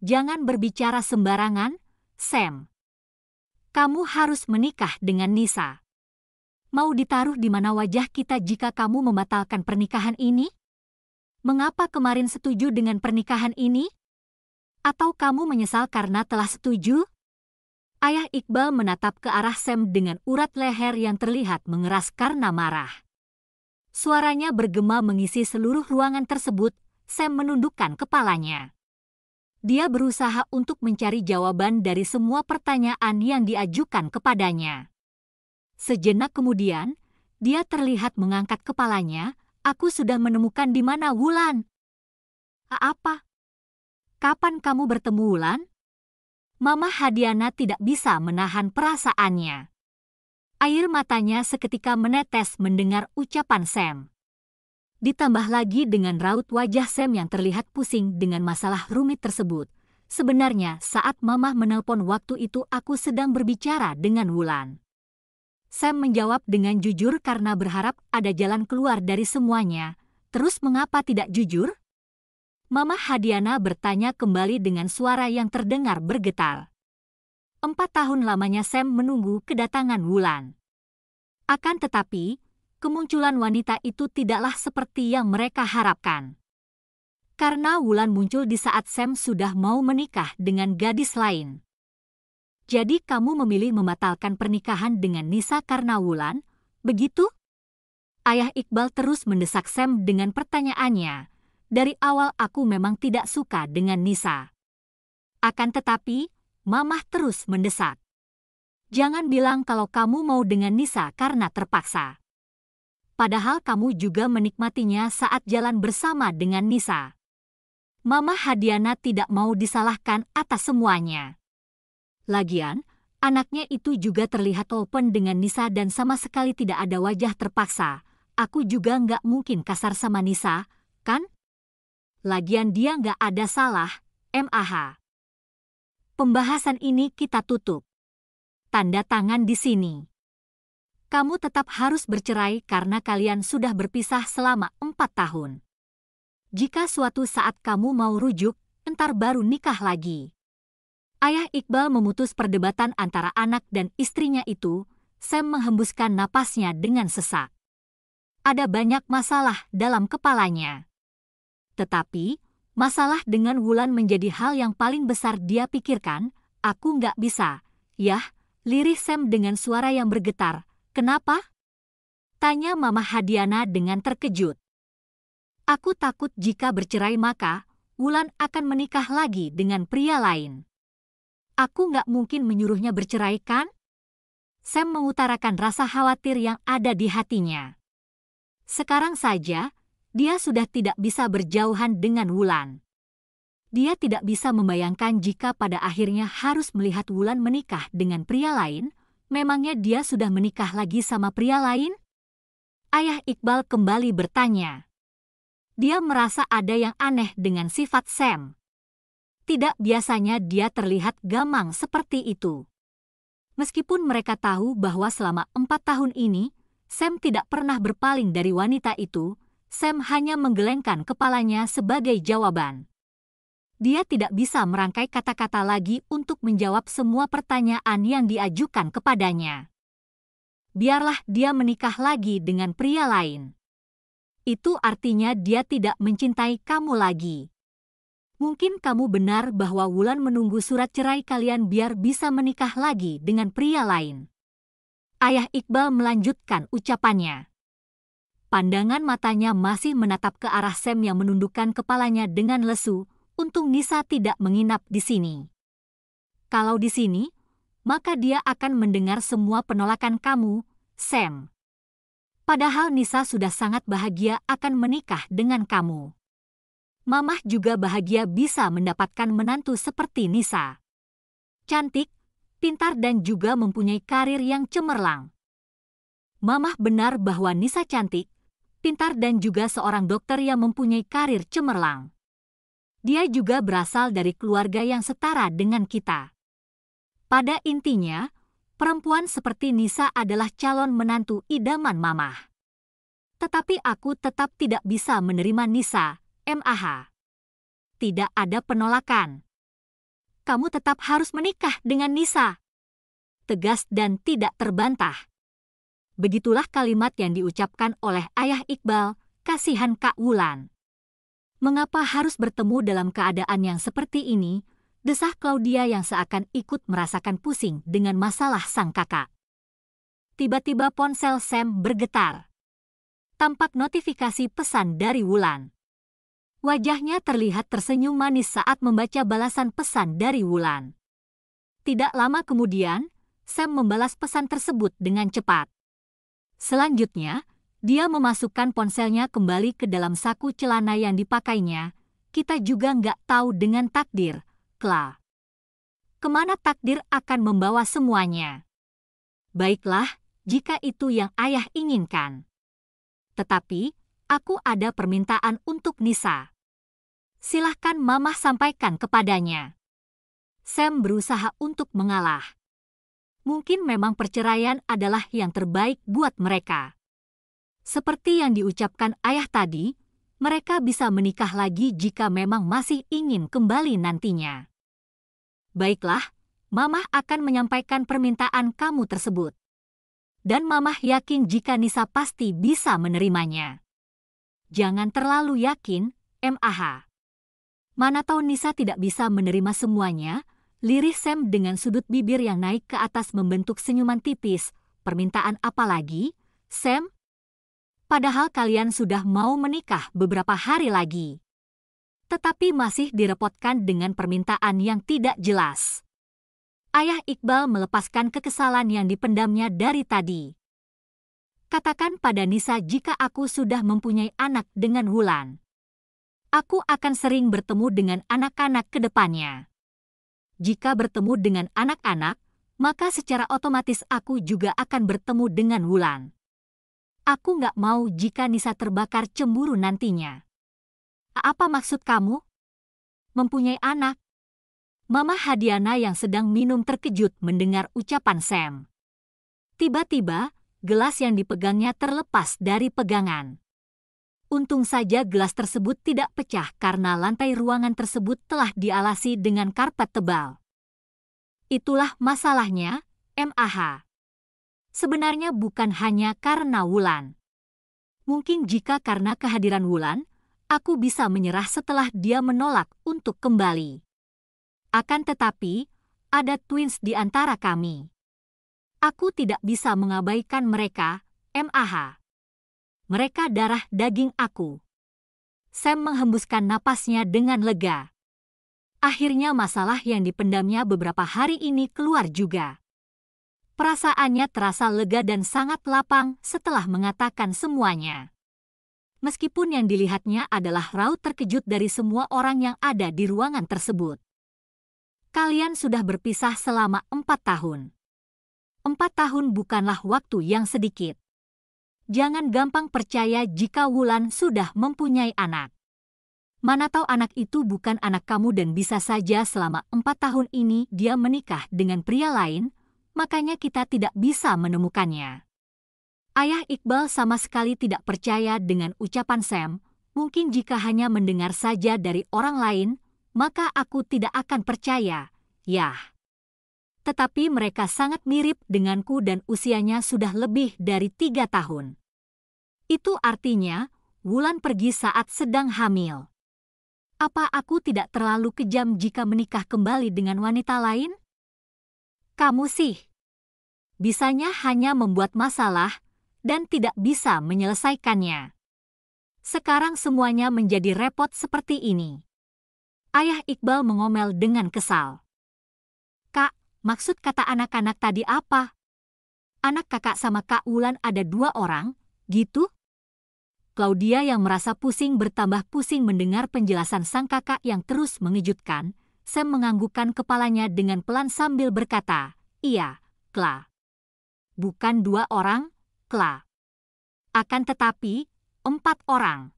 Jangan berbicara sembarangan, Sam. Kamu harus menikah dengan Nisa. Mau ditaruh di mana wajah kita jika kamu membatalkan pernikahan ini? Mengapa kemarin setuju dengan pernikahan ini? Atau kamu menyesal karena telah setuju? Ayah Iqbal menatap ke arah Sam dengan urat leher yang terlihat mengeras karena marah. Suaranya bergema mengisi seluruh ruangan tersebut. Sam menundukkan kepalanya. Dia berusaha untuk mencari jawaban dari semua pertanyaan yang diajukan kepadanya. Sejenak kemudian, dia terlihat mengangkat kepalanya. Aku sudah menemukan di mana Wulan. Apa? Kapan kamu bertemu Wulan? Mama Hadiana tidak bisa menahan perasaannya. Air matanya seketika menetes mendengar ucapan Sam. Ditambah lagi dengan raut wajah Sam yang terlihat pusing dengan masalah rumit tersebut. Sebenarnya saat Mama menelpon waktu itu aku sedang berbicara dengan Wulan. Sam menjawab dengan jujur karena berharap ada jalan keluar dari semuanya. Terus mengapa tidak jujur? Mama Hadiana bertanya kembali dengan suara yang terdengar bergetar. 4 tahun lamanya Sam menunggu kedatangan Wulan. Akan tetapi, kemunculan wanita itu tidaklah seperti yang mereka harapkan. Karena Wulan muncul di saat Sam sudah mau menikah dengan gadis lain. Jadi kamu memilih membatalkan pernikahan dengan Nisa karena Wulan, begitu? Ayah Iqbal terus mendesak Sam dengan pertanyaannya. Dari awal aku memang tidak suka dengan Nisa. Akan tetapi, Mamah terus mendesak. Jangan bilang kalau kamu mau dengan Nisa karena terpaksa. Padahal kamu juga menikmatinya saat jalan bersama dengan Nisa. Mama Hadiana tidak mau disalahkan atas semuanya. Lagian, anaknya itu juga terlihat open dengan Nisa dan sama sekali tidak ada wajah terpaksa. Aku juga nggak mungkin kasar sama Nisa, kan? Lagian dia nggak ada salah, MAH. Pembahasan ini kita tutup. Tanda tangan di sini. Kamu tetap harus bercerai karena kalian sudah berpisah selama 4 tahun. Jika suatu saat kamu mau rujuk, entar baru nikah lagi. Ayah Iqbal memutus perdebatan antara anak dan istrinya itu. Sam menghembuskan napasnya dengan sesak. Ada banyak masalah dalam kepalanya. Tetapi, masalah dengan Wulan menjadi hal yang paling besar dia pikirkan. Aku nggak bisa. Yah, lirih Sam dengan suara yang bergetar. Kenapa? Tanya Mama Hadiana dengan terkejut. Aku takut jika bercerai maka Wulan akan menikah lagi dengan pria lain. Aku nggak mungkin menyuruhnya bercerai kan? Sam mengutarakan rasa khawatir yang ada di hatinya. Sekarang saja, dia sudah tidak bisa berjauhan dengan Wulan. Dia tidak bisa membayangkan jika pada akhirnya harus melihat Wulan menikah dengan pria lain. Memangnya dia sudah menikah lagi sama pria lain? Ayah Iqbal kembali bertanya. Dia merasa ada yang aneh dengan sifat Sam. Tidak biasanya dia terlihat gamang seperti itu. Meskipun mereka tahu bahwa selama 4 tahun ini, Sam tidak pernah berpaling dari wanita itu, Sam hanya menggelengkan kepalanya sebagai jawaban. Dia tidak bisa merangkai kata-kata lagi untuk menjawab semua pertanyaan yang diajukan kepadanya. Biarlah dia menikah lagi dengan pria lain. Itu artinya dia tidak mencintai kamu lagi. Mungkin kamu benar bahwa Wulan menunggu surat cerai kalian biar bisa menikah lagi dengan pria lain. Ayah Iqbal melanjutkan ucapannya. Pandangan matanya masih menatap ke arah Sam yang menundukkan kepalanya dengan lesu. Untung Nisa tidak menginap di sini. Kalau di sini, maka dia akan mendengar semua penolakan kamu, Sam. Padahal Nisa sudah sangat bahagia akan menikah dengan kamu. Mamah juga bahagia bisa mendapatkan menantu seperti Nisa. Cantik, pintar dan juga mempunyai karir yang cemerlang. Mamah benar bahwa Nisa cantik, pintar dan juga seorang dokter yang mempunyai karir cemerlang. Dia juga berasal dari keluarga yang setara dengan kita. Pada intinya, perempuan seperti Nisa adalah calon menantu idaman Mamah. Tetapi aku tetap tidak bisa menerima Nisa, MAH. Tidak ada penolakan. kamu tetap harus menikah dengan Nisa. Tegas dan tidak terbantah. Begitulah kalimat yang diucapkan oleh ayah Iqbal, kasihan Kak Wulan. Mengapa harus bertemu dalam keadaan yang seperti ini? Desah Claudia yang seakan ikut merasakan pusing dengan masalah sang kakak. Tiba-tiba ponsel Sam bergetar. Tampak notifikasi pesan dari Wulan. Wajahnya terlihat tersenyum manis saat membaca balasan pesan dari Wulan. Tidak lama kemudian, Sam membalas pesan tersebut dengan cepat. Selanjutnya, dia memasukkan ponselnya kembali ke dalam saku celana yang dipakainya. Kita juga nggak tahu dengan takdir, Kla. Kemana takdir akan membawa semuanya? Baiklah, jika itu yang ayah inginkan. Tetapi, aku ada permintaan untuk Nisa. Silahkan Mamah sampaikan kepadanya. Sam berusaha untuk mengalah. Mungkin memang perceraian adalah yang terbaik buat mereka. Seperti yang diucapkan ayah tadi, mereka bisa menikah lagi jika memang masih ingin kembali nantinya. Baiklah, Mamah akan menyampaikan permintaan kamu tersebut. Dan Mamah yakin jika Nisa pasti bisa menerimanya. Jangan terlalu yakin, MAH. Mana tahu Nisa tidak bisa menerima semuanya, lirih Sam dengan sudut bibir yang naik ke atas membentuk senyuman tipis. Permintaan apa lagi, Sam? Padahal kalian sudah mau menikah beberapa hari lagi. Tetapi masih direpotkan dengan permintaan yang tidak jelas. Ayah Iqbal melepaskan kekesalan yang dipendamnya dari tadi. Katakan pada Nisa jika aku sudah mempunyai anak dengan Wulan. Aku akan sering bertemu dengan anak-anak ke depannya. Jika bertemu dengan anak-anak, maka secara otomatis aku juga akan bertemu dengan Wulan. Aku nggak mau jika Nisa terbakar cemburu nantinya. Apa maksud kamu? Mempunyai anak? Mama Hadiana yang sedang minum terkejut mendengar ucapan Sam. Tiba-tiba, gelas yang dipegangnya terlepas dari pegangan. Untung saja gelas tersebut tidak pecah karena lantai ruangan tersebut telah dialasi dengan karpet tebal. Itulah masalahnya, MAH. Sebenarnya bukan hanya karena Wulan. Mungkin jika karena kehadiran Wulan, aku bisa menyerah setelah dia menolak untuk kembali. Akan tetapi, ada twins di antara kami. Aku tidak bisa mengabaikan mereka, MAH. Mereka darah daging aku. Sam menghembuskan napasnya dengan lega. Akhirnya masalah yang dipendamnya beberapa hari ini keluar juga. Perasaannya terasa lega dan sangat lapang setelah mengatakan semuanya. Meskipun yang dilihatnya adalah raut terkejut dari semua orang yang ada di ruangan tersebut. Kalian sudah berpisah selama 4 tahun. 4 tahun bukanlah waktu yang sedikit. Jangan gampang percaya jika Wulan sudah mempunyai anak. Mana tahu anak itu bukan anak kamu dan bisa saja selama 4 tahun ini dia menikah dengan pria lain, makanya kita tidak bisa menemukannya. Ayah Iqbal sama sekali tidak percaya dengan ucapan Sam. Mungkin jika hanya mendengar saja dari orang lain, maka aku tidak akan percaya, yah. Tetapi mereka sangat mirip denganku dan usianya sudah lebih dari 3 tahun. Itu artinya, Wulan pergi saat sedang hamil. Apa aku tidak terlalu kejam jika menikah kembali dengan wanita lain? Kamu sih. Bisanya hanya membuat masalah dan tidak bisa menyelesaikannya. Sekarang semuanya menjadi repot seperti ini. Ayah Iqbal mengomel dengan kesal. Kak, maksud kata anak-anak tadi apa? Anak kakak sama Kak Wulan ada 2 orang, gitu? Claudia yang merasa pusing bertambah pusing mendengar penjelasan sang kakak yang terus mengejutkan. Sam menganggukkan kepalanya dengan pelan sambil berkata, iya, Kla. Bukan 2 orang, Kla. Akan tetapi, 4 orang.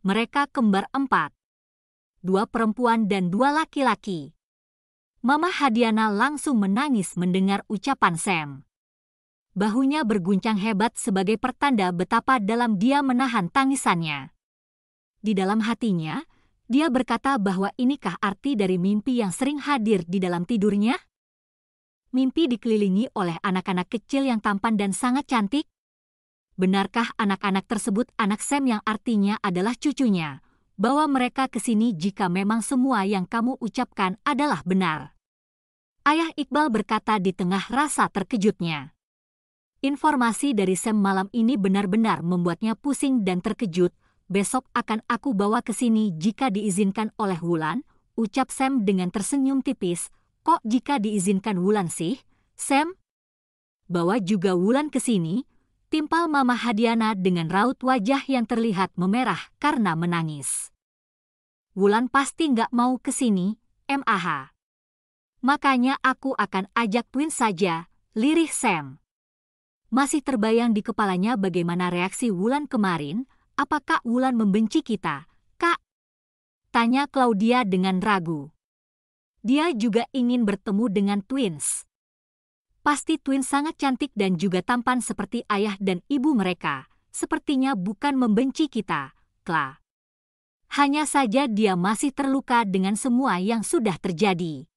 Mereka kembar 4. 2 perempuan dan 2 laki-laki. Mama Hadiana langsung menangis mendengar ucapan Sam. Bahunya berguncang hebat sebagai pertanda betapa dalam dia menahan tangisannya. Di dalam hatinya, Dia berkata bahwa inikah arti dari mimpi yang sering hadir di dalam tidurnya? Mimpi dikelilingi oleh anak-anak kecil yang tampan dan sangat cantik? Benarkah anak-anak tersebut anak Sam yang artinya adalah cucunya? Bawa mereka ke sini jika memang semua yang kamu ucapkan adalah benar. Ayah Iqbal berkata di tengah rasa terkejutnya. Informasi dari Sam malam ini benar-benar membuatnya pusing dan terkejut. Besok akan aku bawa ke sini jika diizinkan oleh Wulan, ucap Sam dengan tersenyum tipis. Kok jika diizinkan Wulan sih, Sam? Bawa juga Wulan ke sini, timpal Mama Hadiana dengan raut wajah yang terlihat memerah karena menangis. Wulan pasti nggak mau ke sini, MAH. Makanya aku akan ajak Twin saja, lirih Sam. Masih terbayang di kepalanya bagaimana reaksi Wulan kemarin. Apakah Wulan membenci kita, Kak? Tanya Claudia dengan ragu. Dia juga ingin bertemu dengan Twins. Pasti Twins sangat cantik dan juga tampan seperti ayah dan ibu mereka. Sepertinya bukan membenci kita, Kla. Hanya saja dia masih terluka dengan semua yang sudah terjadi.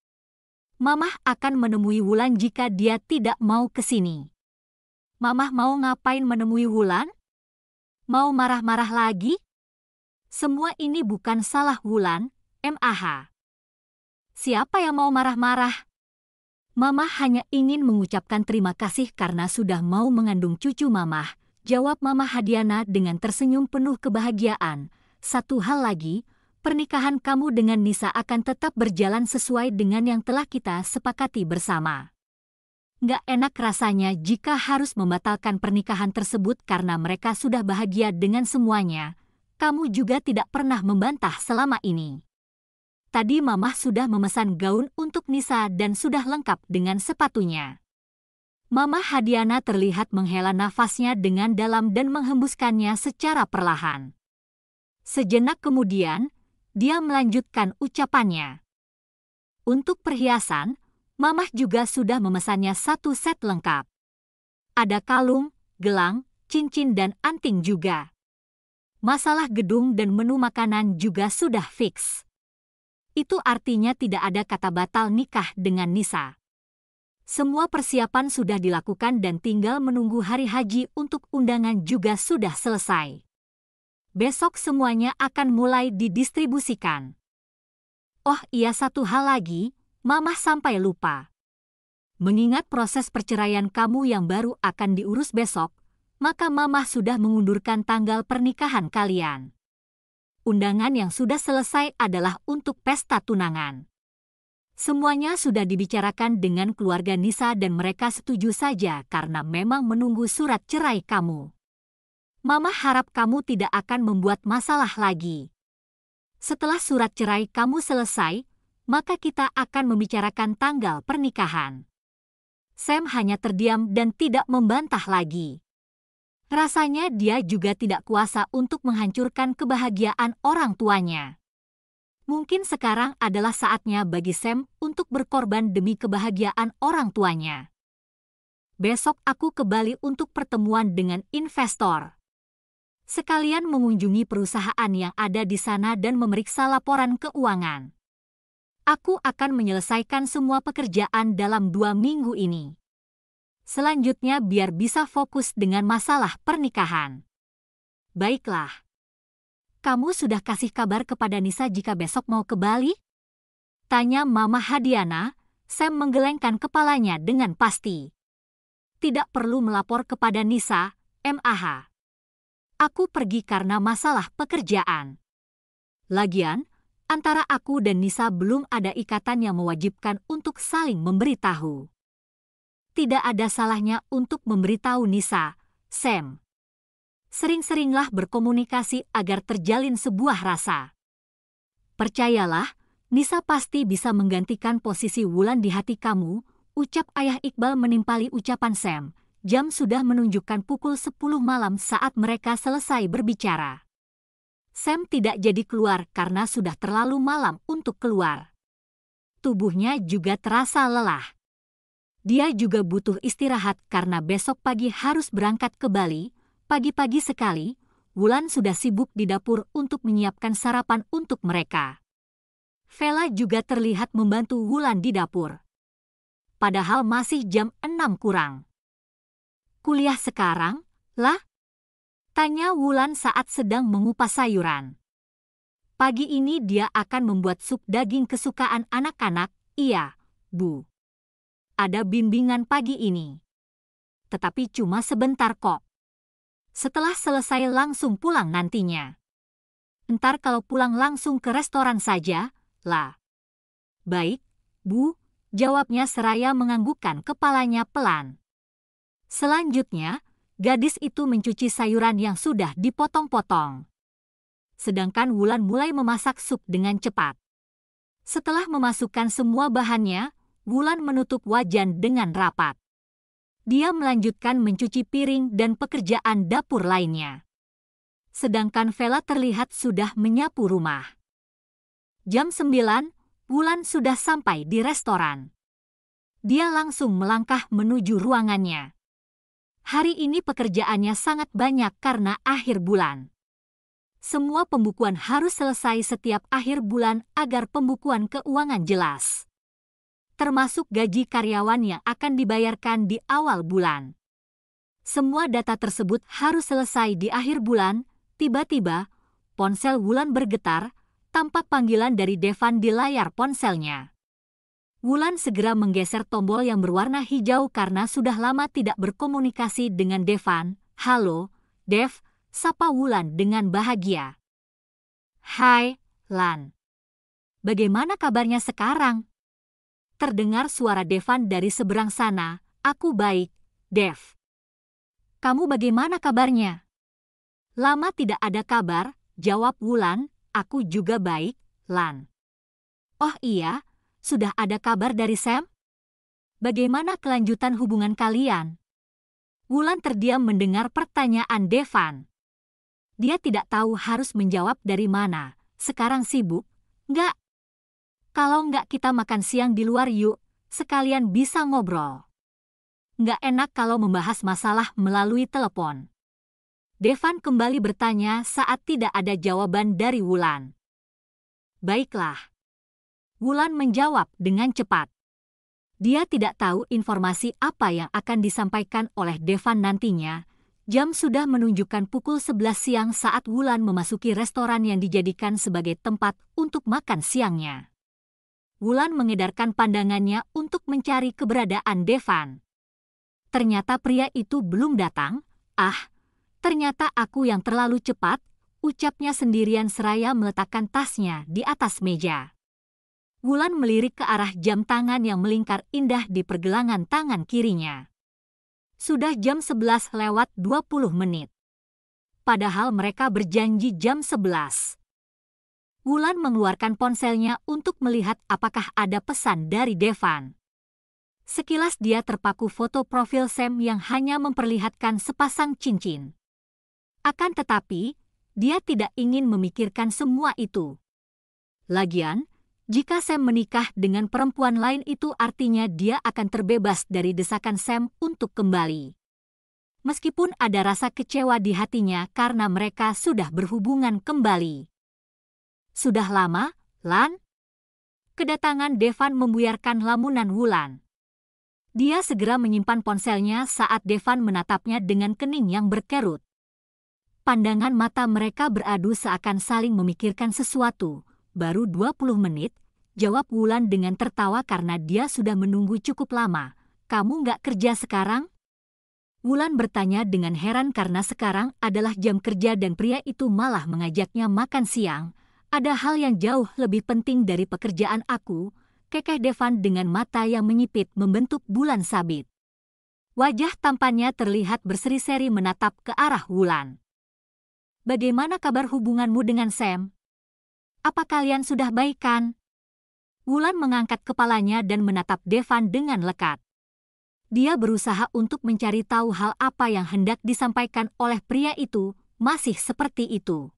Mamah akan menemui Wulan jika dia tidak mau ke sini. Mamah mau ngapain menemui Wulan? Mau marah-marah lagi? Semua ini bukan salah Wulan, MAH. Siapa yang mau marah-marah? Mamah hanya ingin mengucapkan terima kasih karena sudah mau mengandung cucu Mamah, jawab Mama Hadiana dengan tersenyum penuh kebahagiaan. Satu hal lagi, pernikahan kamu dengan Nisa akan tetap berjalan sesuai dengan yang telah kita sepakati bersama. Nggak enak rasanya jika harus membatalkan pernikahan tersebut karena mereka sudah bahagia dengan semuanya. Kamu juga tidak pernah membantah selama ini. Tadi Mamah sudah memesan gaun untuk Nisa dan sudah lengkap dengan sepatunya. Mama Hadiana terlihat menghela nafasnya dengan dalam dan menghembuskannya secara perlahan. Sejenak kemudian, dia melanjutkan ucapannya. Untuk perhiasan, Mamah juga sudah memesannya satu set lengkap. Ada kalung, gelang, cincin dan anting juga. Masalah gedung dan menu makanan juga sudah fix. Itu artinya tidak ada kata batal nikah dengan Nisa. Semua persiapan sudah dilakukan dan tinggal menunggu hari haji untuk undangan juga sudah selesai. Besok semuanya akan mulai didistribusikan. Oh iya, satu hal lagi, Mamah sampai lupa. Mengingat proses perceraian kamu yang baru akan diurus besok, maka Mamah sudah mengundurkan tanggal pernikahan kalian. Undangan yang sudah selesai adalah untuk pesta tunangan. Semuanya sudah dibicarakan dengan keluarga Nisa dan mereka setuju saja karena memang menunggu surat cerai kamu. Mamah harap kamu tidak akan membuat masalah lagi. Setelah surat cerai kamu selesai, maka kita akan membicarakan tanggal pernikahan. Sam hanya terdiam dan tidak membantah lagi. Rasanya dia juga tidak kuasa untuk menghancurkan kebahagiaan orang tuanya. Mungkin sekarang adalah saatnya bagi Sam untuk berkorban demi kebahagiaan orang tuanya. Besok aku ke Bali untuk pertemuan dengan investor. Sekalian mengunjungi perusahaan yang ada di sana dan memeriksa laporan keuangan. Aku akan menyelesaikan semua pekerjaan dalam 2 minggu ini. Selanjutnya biar bisa fokus dengan masalah pernikahan. Baiklah. Kamu sudah kasih kabar kepada Nisa jika besok mau ke Bali? Tanya Mama Hadiana. Sam menggelengkan kepalanya dengan pasti. Tidak perlu melapor kepada Nisa, MAH. Aku pergi karena masalah pekerjaan. Lagian, antara aku dan Nisa belum ada ikatan yang mewajibkan untuk saling memberitahu. Tidak ada salahnya untuk memberitahu Nisa, Sam. Sering-seringlah berkomunikasi agar terjalin sebuah rasa. Percayalah, Nisa pasti bisa menggantikan posisi Wulan di hati kamu, ucap Ayah Iqbal menimpali ucapan Sam. Jam sudah menunjukkan pukul 10 malam saat mereka selesai berbicara. Sam tidak jadi keluar karena sudah terlalu malam untuk keluar. Tubuhnya juga terasa lelah. Dia juga butuh istirahat karena besok pagi harus berangkat ke Bali. Pagi-pagi sekali, Wulan sudah sibuk di dapur untuk menyiapkan sarapan untuk mereka. Vela juga terlihat membantu Wulan di dapur. Padahal masih jam 6 kurang. Kuliah sekarang, lah? Tanya Wulan saat sedang mengupas sayuran. Pagi ini dia akan membuat sup daging kesukaan anak-anak, iya, Bu. Ada bimbingan pagi ini. Tetapi cuma sebentar kok. Setelah selesai langsung pulang nantinya. Entar kalau pulang langsung ke restoran saja, lah. Baik, Bu, jawabnya seraya menganggukkan kepalanya pelan. Selanjutnya, gadis itu mencuci sayuran yang sudah dipotong-potong. Sedangkan Wulan mulai memasak sup dengan cepat. Setelah memasukkan semua bahannya, Wulan menutup wajan dengan rapat. Dia melanjutkan mencuci piring dan pekerjaan dapur lainnya. Sedangkan Vela terlihat sudah menyapu rumah. Jam 9, Wulan sudah sampai di restoran. Dia langsung melangkah menuju ruangannya. Hari ini pekerjaannya sangat banyak karena akhir bulan. Semua pembukuan harus selesai setiap akhir bulan agar pembukuan keuangan jelas. Termasuk gaji karyawan yang akan dibayarkan di awal bulan. Semua data tersebut harus selesai di akhir bulan. Tiba-tiba, ponsel Wulan bergetar, tampak panggilan dari Devan di layar ponselnya. Wulan segera menggeser tombol yang berwarna hijau karena sudah lama tidak berkomunikasi dengan Devan. "Halo, Dev," sapa Wulan dengan bahagia. "Hai, Lan. Bagaimana kabarnya sekarang?" Terdengar suara Devan dari seberang sana. "Aku baik, Dev. Kamu bagaimana kabarnya?" "Lama tidak ada kabar," jawab Wulan. "Aku juga baik, Lan." "Oh iya, sudah ada kabar dari Sam? Bagaimana kelanjutan hubungan kalian?" Wulan terdiam mendengar pertanyaan Devan. Dia tidak tahu harus menjawab dari mana. "Sekarang sibuk?" "Nggak. Kalau nggak kita makan siang di luar yuk, sekalian bisa ngobrol." "Nggak enak kalau membahas masalah melalui telepon." Devan kembali bertanya saat tidak ada jawaban dari Wulan. "Baiklah." Wulan menjawab dengan cepat. Dia tidak tahu informasi apa yang akan disampaikan oleh Devan nantinya. Jam sudah menunjukkan pukul 11 siang saat Wulan memasuki restoran yang dijadikan sebagai tempat untuk makan siangnya. Wulan mengedarkan pandangannya untuk mencari keberadaan Devan. Ternyata pria itu belum datang. "Ah, ternyata aku yang terlalu cepat," ucapnya sendirian seraya meletakkan tasnya di atas meja. Wulan melirik ke arah jam tangan yang melingkar indah di pergelangan tangan kirinya. Sudah jam 11 lewat 20 menit. Padahal mereka berjanji jam 11. Wulan mengeluarkan ponselnya untuk melihat apakah ada pesan dari Devan. Sekilas dia terpaku foto profil Sam yang hanya memperlihatkan sepasang cincin. Akan tetapi, dia tidak ingin memikirkan semua itu. Lagian, jika Sam menikah dengan perempuan lain itu artinya dia akan terbebas dari desakan Sam untuk kembali. Meskipun ada rasa kecewa di hatinya karena mereka sudah berhubungan kembali. "Sudah lama, Lan?" Kedatangan Devan membuyarkan lamunan Wulan. Dia segera menyimpan ponselnya saat Devan menatapnya dengan kening yang berkerut. Pandangan mata mereka beradu seakan saling memikirkan sesuatu. "Baru 20 menit, jawab Wulan dengan tertawa karena dia sudah menunggu cukup lama. "Kamu nggak kerja sekarang?" Wulan bertanya dengan heran karena sekarang adalah jam kerja dan pria itu malah mengajaknya makan siang. "Ada hal yang jauh lebih penting dari pekerjaan aku," kekeh Devan dengan mata yang menyipit membentuk bulan sabit. Wajah tampannya terlihat berseri-seri menatap ke arah Wulan. "Bagaimana kabar hubunganmu dengan Sam? Apa kalian sudah baikan?" Wulan mengangkat kepalanya dan menatap Devan dengan lekat. Dia berusaha untuk mencari tahu hal apa yang hendak disampaikan oleh pria itu, masih seperti itu.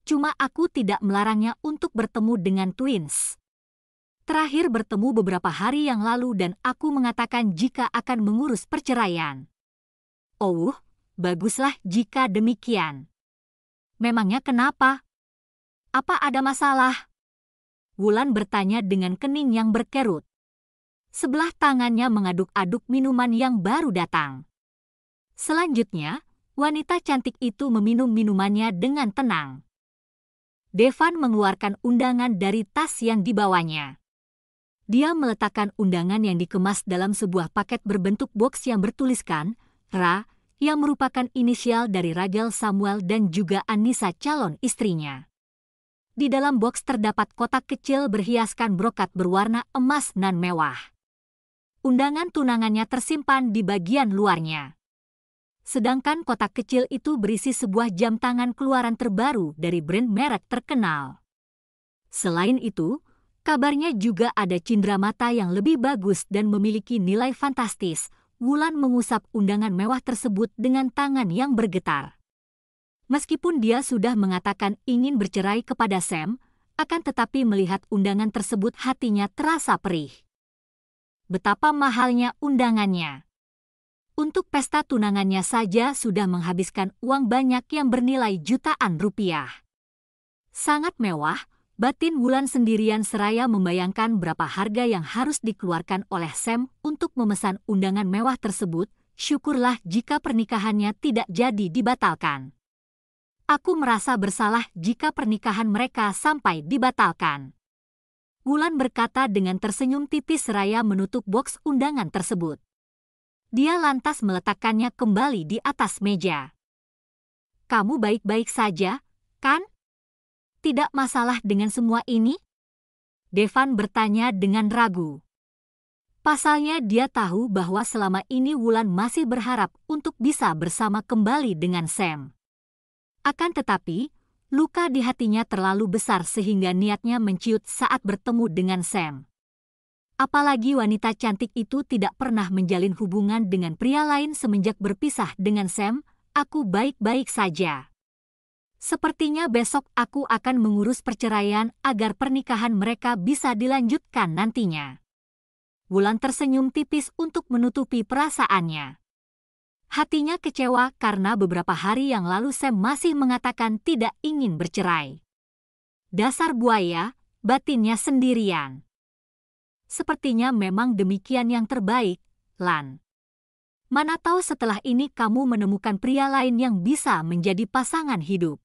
"Cuma aku tidak melarangnya untuk bertemu dengan twins. Terakhir bertemu beberapa hari yang lalu dan aku mengatakan jika akan mengurus perceraian." "Oh, baguslah jika demikian. Memangnya kenapa? Apa ada masalah? Wulan bertanya dengan kening yang berkerut. Sebelah tangannya mengaduk-aduk minuman yang baru datang. Selanjutnya, wanita cantik itu meminum minumannya dengan tenang. Devan mengeluarkan undangan dari tas yang dibawanya. Dia meletakkan undangan yang dikemas dalam sebuah paket berbentuk box yang bertuliskan Ra, yang merupakan inisial dari Ragel Samuel dan juga Anissa calon istrinya. Di dalam box terdapat kotak kecil berhiaskan brokat berwarna emas nan mewah. Undangan tunangannya tersimpan di bagian luarnya. Sedangkan kotak kecil itu berisi sebuah jam tangan keluaran terbaru dari brand merek terkenal. Selain itu, kabarnya juga ada cindramata yang lebih bagus dan memiliki nilai fantastis. Wulan mengusap undangan mewah tersebut dengan tangan yang bergetar. Meskipun dia sudah mengatakan ingin bercerai kepada Sam, akan tetapi melihat undangan tersebut hatinya terasa perih. Betapa mahalnya undangannya. Untuk pesta tunangannya saja sudah menghabiskan uang banyak yang bernilai jutaan rupiah. Sangat mewah, batin Wulan sendirian seraya membayangkan berapa harga yang harus dikeluarkan oleh Sam untuk memesan undangan mewah tersebut. Syukurlah jika pernikahannya tidak jadi dibatalkan. Aku merasa bersalah jika pernikahan mereka sampai dibatalkan. Wulan berkata dengan tersenyum tipis seraya menutup box undangan tersebut. Dia lantas meletakkannya kembali di atas meja. Kamu baik-baik saja, kan? Tidak masalah dengan semua ini? Devan bertanya dengan ragu. Pasalnya dia tahu bahwa selama ini Wulan masih berharap untuk bisa bersama kembali dengan Sam. Akan tetapi, luka di hatinya terlalu besar sehingga niatnya menciut saat bertemu dengan Sam. Apalagi wanita cantik itu tidak pernah menjalin hubungan dengan pria lain semenjak berpisah dengan Sam. Aku baik-baik saja. Sepertinya besok aku akan mengurus perceraian agar pernikahan mereka bisa dilanjutkan nantinya. Wulan tersenyum tipis untuk menutupi perasaannya. Hatinya kecewa karena beberapa hari yang lalu Sam masih mengatakan tidak ingin bercerai. Dasar buaya, batinnya sendirian. Sepertinya memang demikian yang terbaik, Lan. Mana tahu setelah ini kamu menemukan pria lain yang bisa menjadi pasangan hidup.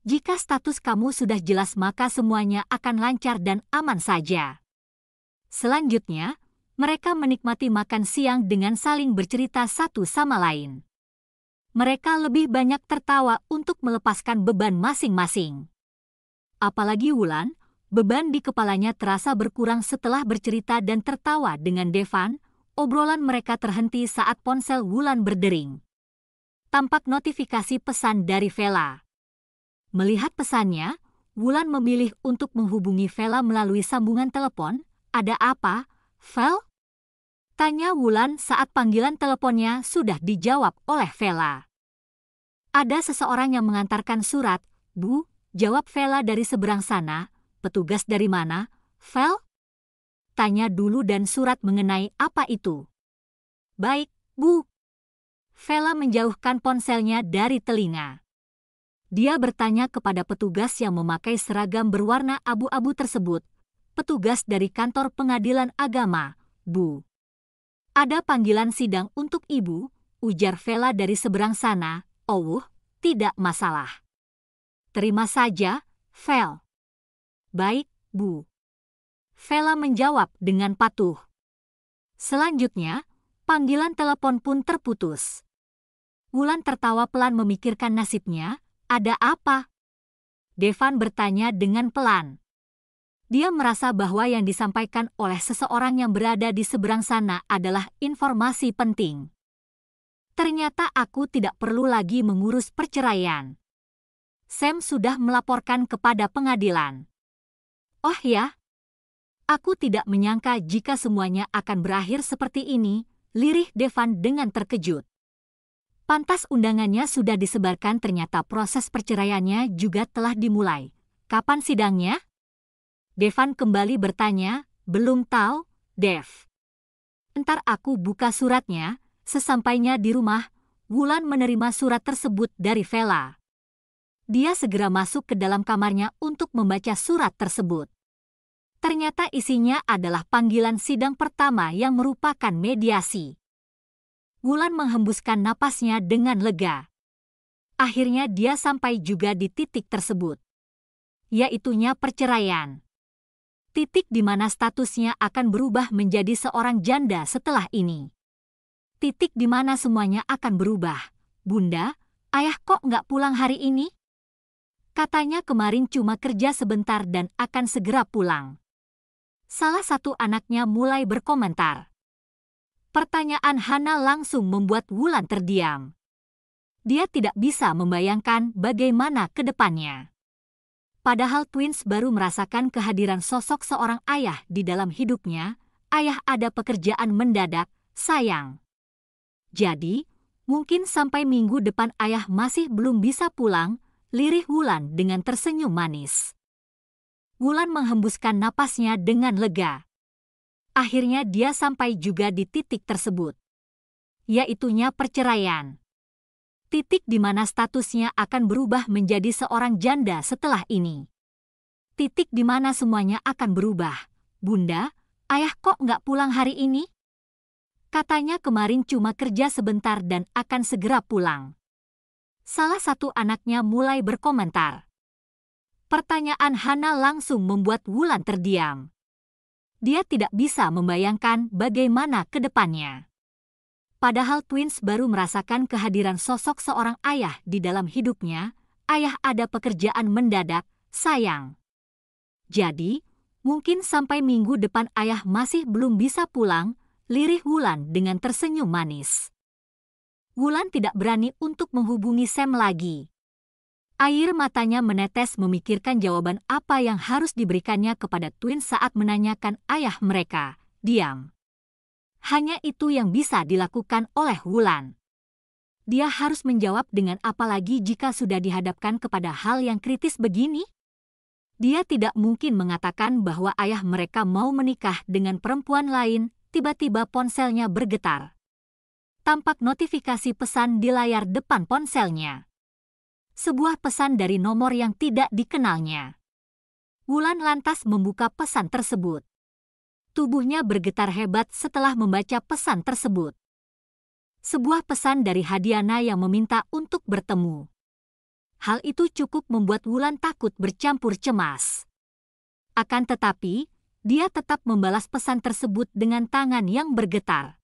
Jika status kamu sudah jelas maka semuanya akan lancar dan aman saja. Selanjutnya, mereka menikmati makan siang dengan saling bercerita satu sama lain. Mereka lebih banyak tertawa untuk melepaskan beban masing-masing. Apalagi Wulan, beban di kepalanya terasa berkurang setelah bercerita dan tertawa dengan Devan. Obrolan mereka terhenti saat ponsel Wulan berdering. Tampak notifikasi pesan dari Vela. Melihat pesannya, Wulan memilih untuk menghubungi Vela melalui sambungan telepon. Ada apa, Vel? Tanya Wulan saat panggilan teleponnya sudah dijawab oleh Vela. Ada seseorang yang mengantarkan surat, Bu, jawab Vela dari seberang sana. Petugas dari mana, Vel? Tanya dulu dan surat mengenai apa itu. Baik, Bu. Vela menjauhkan ponselnya dari telinga. Dia bertanya kepada petugas yang memakai seragam berwarna abu-abu tersebut. Petugas dari kantor pengadilan agama, Bu. Ada panggilan sidang untuk Ibu, ujar Vela dari seberang sana. Oh, tidak masalah. Terima saja, Vel. Baik, Bu. Vela menjawab dengan patuh. Selanjutnya, panggilan telepon pun terputus. Wulan tertawa pelan memikirkan nasibnya. Ada apa? Devan bertanya dengan pelan. Dia merasa bahwa yang disampaikan oleh seseorang yang berada di seberang sana adalah informasi penting. Ternyata aku tidak perlu lagi mengurus perceraian. Sam sudah melaporkan kepada pengadilan. Oh ya? Aku tidak menyangka jika semuanya akan berakhir seperti ini, lirih Devan dengan terkejut. Pantas undangannya sudah disebarkan, ternyata proses perceraiannya juga telah dimulai. Kapan sidangnya? Devan kembali bertanya. Belum tahu, Dev. Entar aku buka suratnya. Sesampainya di rumah, Wulan menerima surat tersebut dari Vela. Dia segera masuk ke dalam kamarnya untuk membaca surat tersebut. Ternyata isinya adalah panggilan sidang pertama yang merupakan mediasi. Wulan menghembuskan napasnya dengan lega. Akhirnya dia sampai juga di titik tersebut, yaitunya perceraian. Titik di mana statusnya akan berubah menjadi seorang janda setelah ini. Titik di mana semuanya akan berubah. Bunda, ayah kok nggak pulang hari ini? Katanya kemarin cuma kerja sebentar dan akan segera pulang. Salah satu anaknya mulai berkomentar. Pertanyaan Hana langsung membuat Wulan terdiam. Dia tidak bisa membayangkan bagaimana ke depannya. Padahal twins baru merasakan kehadiran sosok seorang ayah di dalam hidupnya. Ayah ada pekerjaan mendadak, sayang. Jadi, mungkin sampai minggu depan ayah masih belum bisa pulang, lirih Wulan dengan tersenyum manis. Wulan menghembuskan napasnya dengan lega. Akhirnya dia sampai juga di titik tersebut, yaitunya perceraian. Titik di mana statusnya akan berubah menjadi seorang janda setelah ini. Titik di mana semuanya akan berubah. Bunda, ayah kok nggak pulang hari ini? Katanya kemarin cuma kerja sebentar dan akan segera pulang. Salah satu anaknya mulai berkomentar. Pertanyaan Hana langsung membuat Wulan terdiam. Dia tidak bisa membayangkan bagaimana ke depannya. Padahal twins baru merasakan kehadiran sosok seorang ayah di dalam hidupnya. Ayah ada pekerjaan mendadak, sayang. Jadi, mungkin sampai minggu depan ayah masih belum bisa pulang, lirih Wulan dengan tersenyum manis. Wulan tidak berani untuk menghubungi Sam lagi. Air matanya menetes memikirkan jawaban apa yang harus diberikannya kepada twins saat menanyakan ayah mereka. Diam. Hanya itu yang bisa dilakukan oleh Wulan. Dia harus menjawab dengan apa lagi jika sudah dihadapkan kepada hal yang kritis begini? Dia tidak mungkin mengatakan bahwa ayah mereka mau menikah dengan perempuan lain. Tiba-tiba ponselnya bergetar. Tampak notifikasi pesan di layar depan ponselnya. Sebuah pesan dari nomor yang tidak dikenalnya. Wulan lantas membuka pesan tersebut. Tubuhnya bergetar hebat setelah membaca pesan tersebut. Sebuah pesan dari Hadiana yang meminta untuk bertemu. Hal itu cukup membuat Wulan takut bercampur cemas. Akan tetapi, dia tetap membalas pesan tersebut dengan tangan yang bergetar.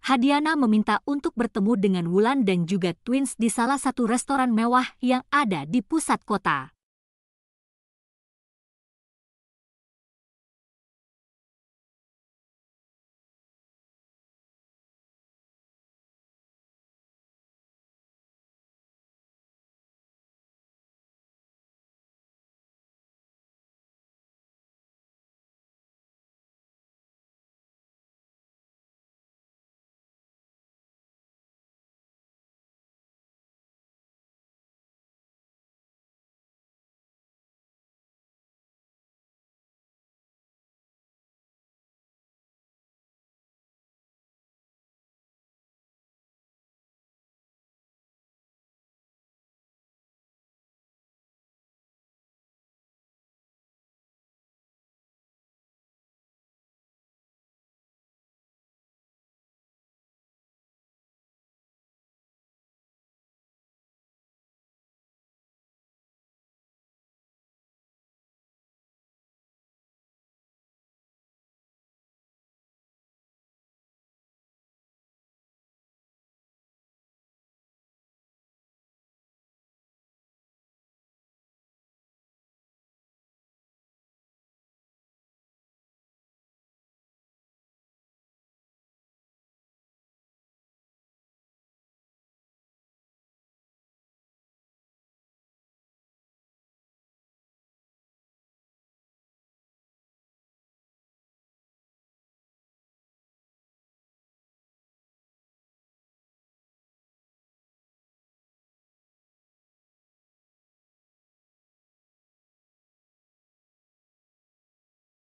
Hadiana meminta untuk bertemu dengan Wulan dan juga twins di salah satu restoran mewah yang ada di pusat kota.